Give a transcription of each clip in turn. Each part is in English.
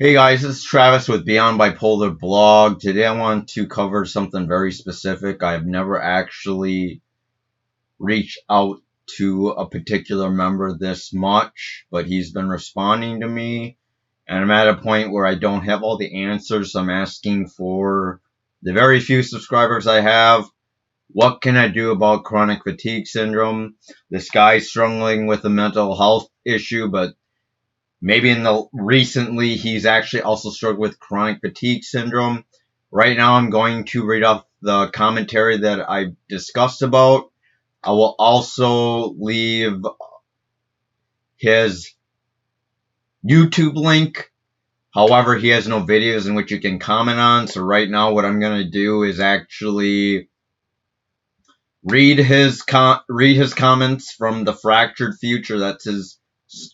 Hey guys, this is Travis with Beyond Bipolar blog. Today I want to cover something very specific. I've never actually reached out to a particular member this much, but he's been responding to me, and I'm at a point where I don't have all the answers, so I'm asking for the very few subscribers I have. What can I do about chronic fatigue syndrome? This guy's struggling with a mental health issue, but maybe recently he's actually also struggled with chronic fatigue syndrome. Right now I'm going to read off the commentary that I discussed about. I will also leave his YouTube link. However, he has no videos in which you can comment on. So right now what I'm going to do is actually read his comments from the Fractured Future. That's his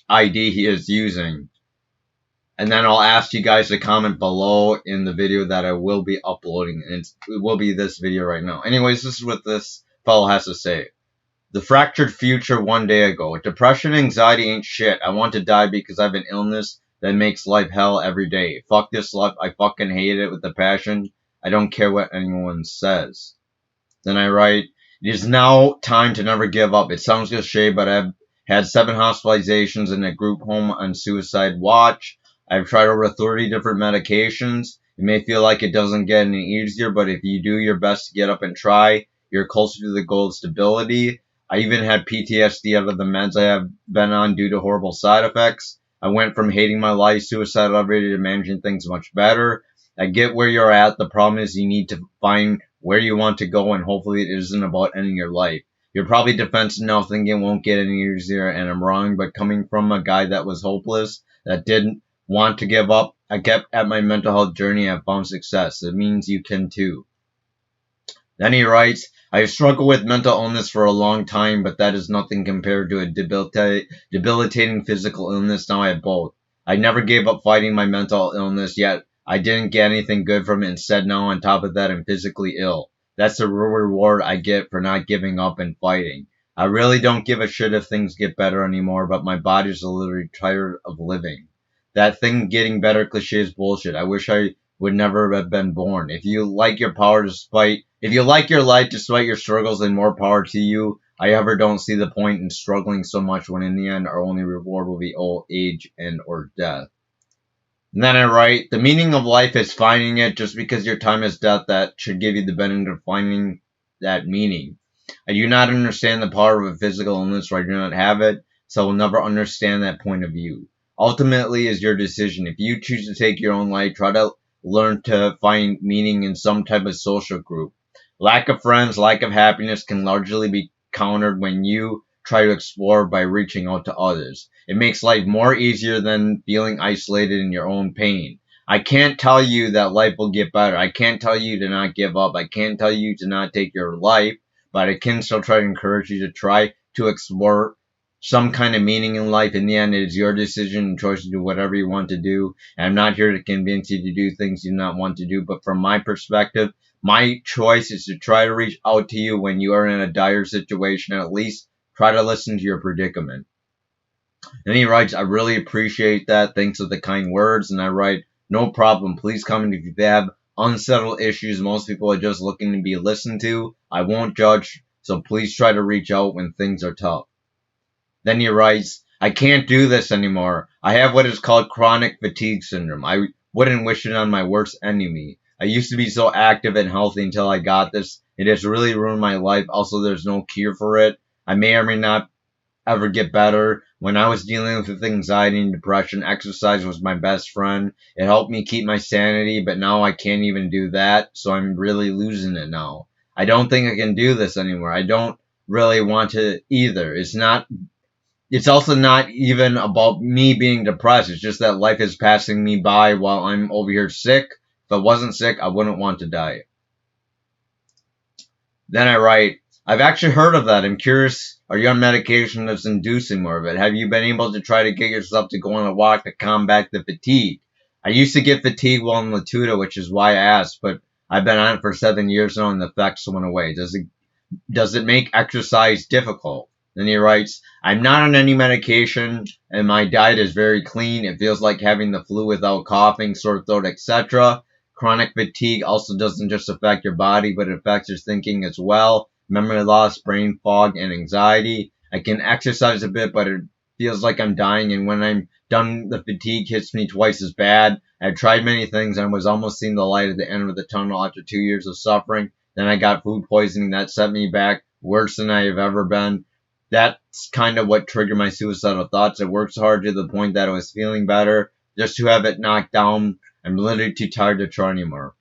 ID he is using. And then I'll ask you guys to comment below in the video that I will be uploading. And it will be this video right now. Anyways, this is what this fellow has to say. The Fractured Future one day ago. Depression and anxiety ain't shit. I want to die because I have an illness that makes life hell every day. Fuck this life. I fucking hate it with a passion. I don't care what anyone says. Then I write, it is now time to never give up. It sounds cliche, but I've had 7 hospitalizations in a group home on suicide watch. I've tried over 30 different medications. It may feel like it doesn't get any easier, but if you do your best to get up and try, you're closer to the goal of stability. I even had PTSD out of the meds I have been on due to horrible side effects. I went from hating my life, suicidal every day, to managing things much better. I get where you're at. The problem is you need to find where you want to go, and hopefully it isn't about ending your life. You're probably defensive now, thinking it won't get any easier, and I'm wrong, but coming from a guy that was hopeless, that didn't want to give up, I kept at my mental health journey and found success. It means you can too. Then he writes, I have struggled with mental illness for a long time, but that is nothing compared to a debilitating physical illness. Now I have both. I never gave up fighting my mental illness, yet I didn't get anything good from it. Instead, now on top of that, I'm physically ill. That's the reward I get for not giving up and fighting. I really don't give a shit if things get better anymore, but my body's literally tired of living. That thing getting better cliche is bullshit. I wish I would never have been born. If you like your life despite your struggles, then more power to you. I ever don't see the point in struggling so much when in the end our only reward will be old age and or death. And then I write, the meaning of life is finding it. Just because your time is death, that should give you the benefit of finding that meaning. I do not understand the power of a physical illness, or I do not have it, so I will never understand that point of view. Ultimately is your decision. If you choose to take your own life, try to learn to find meaning in some type of social group. Lack of friends, lack of happiness can largely be countered when you try to explore by reaching out to others. It makes life more easier than feeling isolated in your own pain. I can't tell you that life will get better. I can't tell you to not give up. I can't tell you to not take your life, but I can still try to encourage you to try to explore some kind of meaning in life. In the end, it is your decision and choice to do whatever you want to do. And I'm not here to convince you to do things you do not want to do, but from my perspective, my choice is to try to reach out to you when you are in a dire situation, and at least try to listen to your predicament. And he writes, I really appreciate that. Thanks for the kind words. And I write, no problem. Please comment if you have unsettled issues. Most people are just looking to be listened to. I won't judge, so please try to reach out when things are tough. Then he writes, I can't do this anymore. I have what is called chronic fatigue syndrome. I wouldn't wish it on my worst enemy. I used to be so active and healthy until I got this. It has really ruined my life. Also, there's no cure for it. I may or may not ever get better. When I was dealing with anxiety and depression, exercise was my best friend. It helped me keep my sanity, but now I can't even do that, so I'm really losing it now. I don't think I can do this anymore. I don't really want to either. It's also not even about me being depressed. It's just that life is passing me by while I'm over here sick. If I wasn't sick, I wouldn't want to die. Then I write, I've actually heard of that. I'm curious, are you on medication that's inducing more of it? Have you been able to try to get yourself to go on a walk to combat the fatigue? I used to get fatigue while in Latuda, which is why I asked, but I've been on it for 7 years now and the effects went away. Does it make exercise difficult? Then he writes, I'm not on any medication, and my diet is very clean. It feels like having the flu without coughing, sore throat, etc. Chronic fatigue also doesn't just affect your body, but it affects your thinking as well. Memory loss, brain fog, and anxiety. I can exercise a bit, but it feels like I'm dying, and when I'm done, the fatigue hits me twice as bad. I've tried many things and was almost seeing the light at the end of the tunnel after 2 years of suffering. Then I got food poisoning that set me back worse than I have ever been. That's kind of what triggered my suicidal thoughts. I worked so hard to the point that I was feeling better. Just to have it knocked down, I'm literally too tired to try anymore.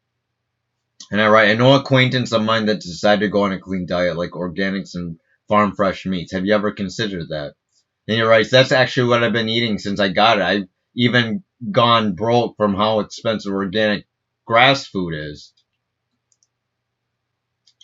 And I write, I know acquaintance of mine that decided to go on a clean diet, like organics and farm fresh meats. Have you ever considered that? And he writes, that's actually what I've been eating since I got it. I've even gone broke from how expensive organic grass food is.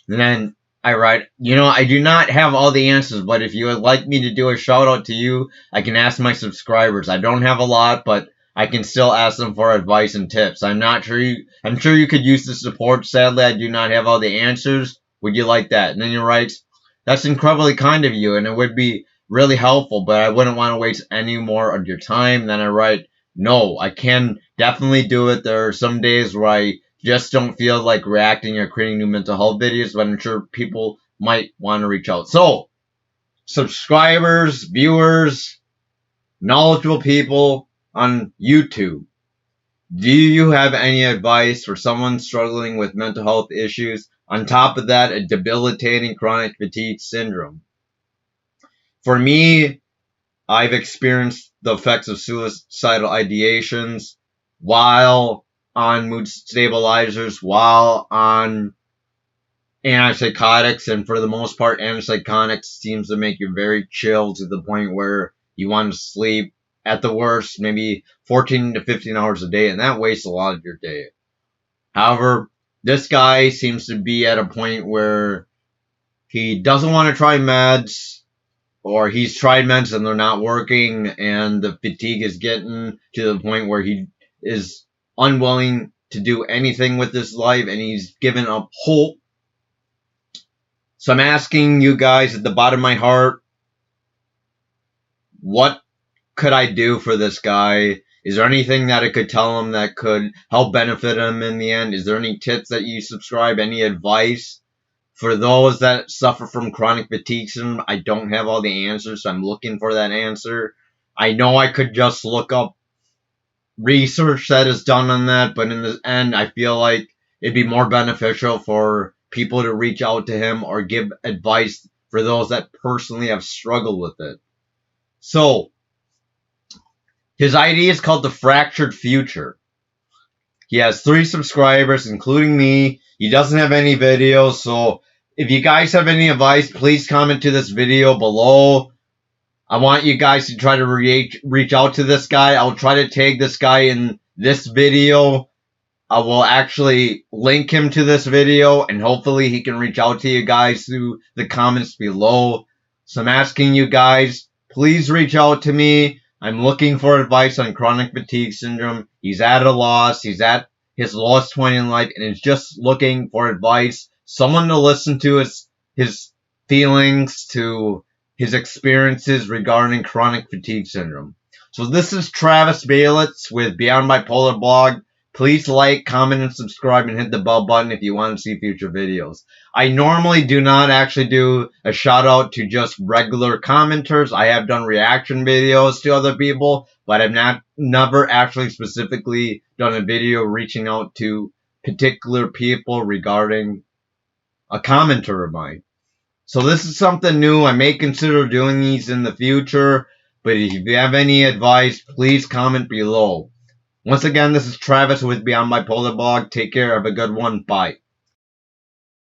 And then I write, I do not have all the answers, but if you would like me to do a shout out to you, I can ask my subscribers. I don't have a lot, but I can still ask them for advice and tips. I'm sure you could use the support. Sadly, I do not have all the answers. Would you like that? And then he writes, that's incredibly kind of you, and it would be really helpful, but I wouldn't want to waste any more of your time. Then I write, no, I can definitely do it. There are some days where I just don't feel like reacting or creating new mental health videos, but I'm sure people might want to reach out. So, subscribers, viewers, knowledgeable people on YouTube, do you have any advice for someone struggling with mental health issues? On top of that, a debilitating chronic fatigue syndrome. For me, I've experienced the effects of suicidal ideations while on mood stabilizers, while on antipsychotics, and for the most part, antipsychotics seems to make you very chill to the point where you want to sleep at the worst, maybe 14 to 15 hours a day, and that wastes a lot of your day. However, this guy seems to be at a point where he doesn't want to try meds, or he's tried meds and they're not working, and the fatigue is getting to the point where he is unwilling to do anything with his life, and he's given up hope. So I'm asking you guys at the bottom of my heart, what could I do for this guy? Is there anything that I could tell him that could help benefit him in the end? Is there any tips that you subscribe? Any advice? For those that suffer from chronic fatigue syndrome, I don't have all the answers, so I'm looking for that answer. I know I could just look up research that is done on that, but in the end, I feel like it'd be more beneficial for people to reach out to him or give advice for those that personally have struggled with it. So, his idea is called The Fractured Future. He has 3 subscribers, including me. He doesn't have any videos, so if you guys have any advice, please comment to this video below. I want you guys to try to reach out to this guy. I'll try to tag this guy in this video. I will actually link him to this video, and hopefully he can reach out to you guys through the comments below. So I'm asking you guys, please reach out to me. I'm looking for advice on chronic fatigue syndrome. He's at a loss. He's at his lowest point in life, and is just looking for advice. Someone to listen to his feelings, to his experiences regarding chronic fatigue syndrome. So this is Travis Baylitz with Beyond Bipolar Blog. Please like, comment, and subscribe, and hit the bell button if you want to see future videos. I normally do not actually do a shout out to just regular commenters. I have done reaction videos to other people, but I've never actually specifically done a video reaching out to particular people regarding a commenter of mine. So this is something new. I may consider doing these in the future, but if you have any advice, please comment below. Once again, this is Travis with Beyond Bipolar Blog. Take care. Have a good one. Bye.